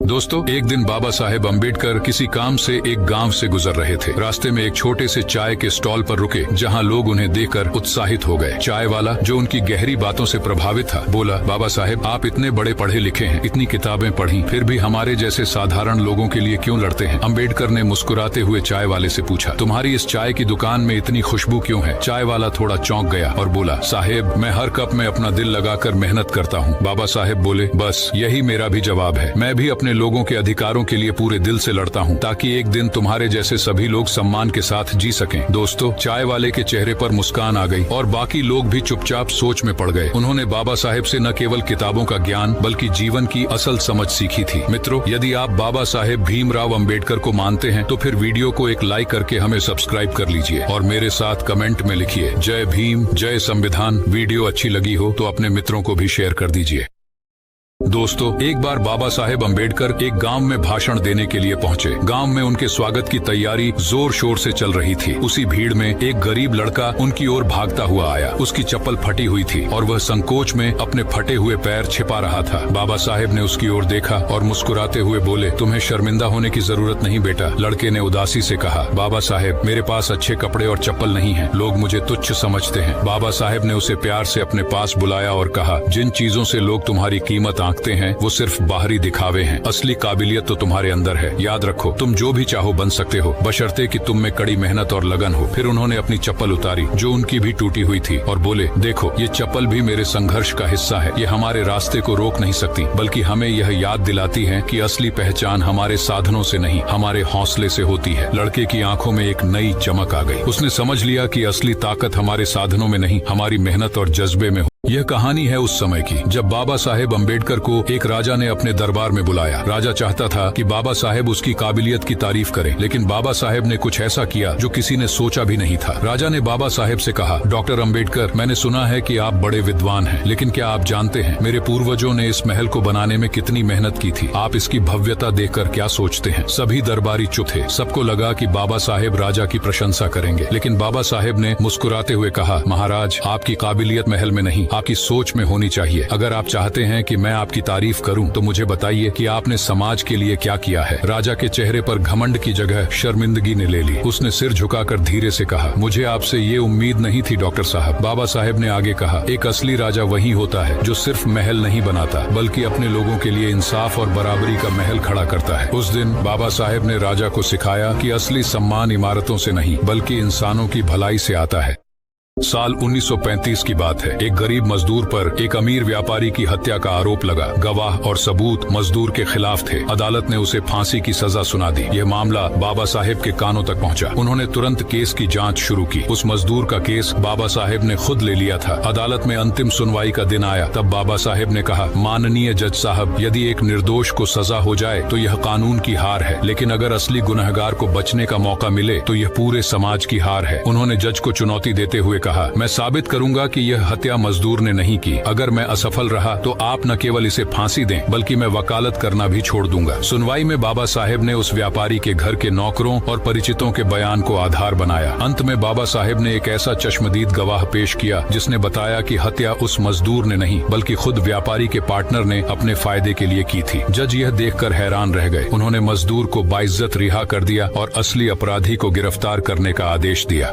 दोस्तों, एक दिन बाबा साहेब अम्बेडकर किसी काम से एक गांव से गुजर रहे थे। रास्ते में एक छोटे से चाय के स्टॉल पर रुके, जहां लोग उन्हें देखकर उत्साहित हो गए। चाय वाला, जो उनकी गहरी बातों से प्रभावित था, बोला, बाबा साहेब, आप इतने बड़े पढ़े लिखे हैं, इतनी किताबें पढ़ी, फिर भी हमारे जैसे साधारण लोगों के लिए क्यों लड़ते हैं? अम्बेडकर ने मुस्कुराते हुए चाय वाले से पूछा, तुम्हारी इस चाय की दुकान में इतनी खुशबू क्यों है? चाय वाला थोड़ा चौंक गया और बोला, साहेब, मैं हर कप में अपना दिल लगाकर मेहनत करता हूँ। बाबा साहेब बोले, बस यही मेरा भी जवाब है। मैं भी अपने लोगों के अधिकारों के लिए पूरे दिल से लड़ता हूँ, ताकि एक दिन तुम्हारे जैसे सभी लोग सम्मान के साथ जी सकें। दोस्तों, चाय वाले के चेहरे पर मुस्कान आ गई और बाकी लोग भी चुपचाप सोच में पड़ गए। उन्होंने बाबा साहेब से न केवल किताबों का ज्ञान बल्कि जीवन की असल समझ सीखी थी। मित्रों, यदि आप बाबा साहेब भीमराव अम्बेडकर को मानते हैं तो फिर वीडियो को एक लाइक करके हमें सब्सक्राइब कर लीजिए और मेरे साथ कमेंट में लिखिए, जय भीम, जय संविधान। वीडियो अच्छी लगी हो तो अपने मित्रों को भी शेयर कर दीजिए। दोस्तों, एक बार बाबा साहेब अम्बेडकर एक गांव में भाषण देने के लिए पहुंचे। गांव में उनके स्वागत की तैयारी जोर शोर से चल रही थी। उसी भीड़ में एक गरीब लड़का उनकी ओर भागता हुआ आया। उसकी चप्पल फटी हुई थी और वह संकोच में अपने फटे हुए पैर छिपा रहा था। बाबा साहेब ने उसकी ओर देखा और मुस्कुराते हुए बोले, तुम्हें शर्मिंदा होने की जरूरत नहीं बेटा। लड़के ने उदासी से कहा, बाबा साहेब, मेरे पास अच्छे कपड़े और चप्पल नहीं है, लोग मुझे तुच्छ समझते हैं। बाबा साहेब ने उसे प्यार से अपने पास बुलाया और कहा, जिन चीजों से लोग तुम्हारी कीमत आंकते हैं वो सिर्फ बाहरी दिखावे हैं, असली काबिलियत तो तुम्हारे अंदर है। याद रखो, तुम जो भी चाहो बन सकते हो, बशर्ते कि तुम में कड़ी मेहनत और लगन हो। फिर उन्होंने अपनी चप्पल उतारी, जो उनकी भी टूटी हुई थी, और बोले, देखो, ये चप्पल भी मेरे संघर्ष का हिस्सा है। ये हमारे रास्ते को रोक नहीं सकती, बल्कि हमें यह याद दिलाती है कि असली पहचान हमारे साधनों से नहीं, हमारे हौसले से होती है। लड़के की आंखों में एक नई चमक आ गई। उसने समझ लिया कि असली ताकत हमारे साधनों में नहीं, हमारी मेहनत और जज्बे में। यह कहानी है उस समय की जब बाबा साहेब अम्बेडकर को एक राजा ने अपने दरबार में बुलाया। राजा चाहता था कि बाबा साहेब उसकी काबिलियत की तारीफ करें, लेकिन बाबा साहेब ने कुछ ऐसा किया जो किसी ने सोचा भी नहीं था। राजा ने बाबा साहेब से कहा, डॉक्टर अम्बेडकर, मैंने सुना है कि आप बड़े विद्वान हैं, लेकिन क्या आप जानते हैं मेरे पूर्वजों ने इस महल को बनाने में कितनी मेहनत की थी? आप इसकी भव्यता देखकर क्या सोचते हैं? सभी दरबारी चुप थे। सबको लगा कि बाबा साहेब राजा की प्रशंसा करेंगे, लेकिन बाबा साहेब ने मुस्कुराते हुए कहा, महाराज, आपकी काबिलियत महल में नहीं, आपकी सोच में होनी चाहिए। अगर आप चाहते हैं कि मैं आपकी तारीफ करूं, तो मुझे बताइए कि आपने समाज के लिए क्या किया है। राजा के चेहरे पर घमंड की जगह शर्मिंदगी ने ले ली। उसने सिर झुकाकर धीरे से कहा, मुझे आपसे ये उम्मीद नहीं थी डॉक्टर साहब। बाबा साहेब ने आगे कहा, एक असली राजा वही होता है जो सिर्फ महल नहीं बनाता, बल्कि अपने लोगों के लिए इंसाफ और बराबरी का महल खड़ा करता है। उस दिन बाबा साहेब ने राजा को सिखाया कि असली सम्मान इमारतों से नहीं, बल्कि इंसानों की भलाई से आता है। साल 1935 की बात है। एक गरीब मजदूर पर एक अमीर व्यापारी की हत्या का आरोप लगा। गवाह और सबूत मजदूर के खिलाफ थे। अदालत ने उसे फांसी की सजा सुना दी। यह मामला बाबा साहेब के कानों तक पहुंचा। उन्होंने तुरंत केस की जांच शुरू की। उस मजदूर का केस बाबा साहेब ने खुद ले लिया था। अदालत में अंतिम सुनवाई का दिन आया। तब बाबा साहेब ने कहा, माननीय जज साहब, यदि एक निर्दोष को सजा हो जाए तो यह कानून की हार है, लेकिन अगर असली गुनहगार को बचने का मौका मिले तो यह पूरे समाज की हार है। उन्होंने जज को चुनौती देते हुए कहा, मैं साबित करूंगा कि यह हत्या मजदूर ने नहीं की। अगर मैं असफल रहा तो आप न केवल इसे फांसी दें, बल्कि मैं वकालत करना भी छोड़ दूंगा। सुनवाई में बाबा साहेब ने उस व्यापारी के घर के नौकरों और परिचितों के बयान को आधार बनाया। अंत में बाबा साहेब ने एक ऐसा चश्मदीद गवाह पेश किया जिसने बताया कि हत्या उस मजदूर ने नहीं, बल्कि खुद व्यापारी के पार्टनर ने अपने फायदे के लिए की थी। जज यह देखकर हैरान रह गए। उन्होंने मजदूर को बाइज्जत रिहा कर दिया और असली अपराधी को गिरफ्तार करने का आदेश दिया।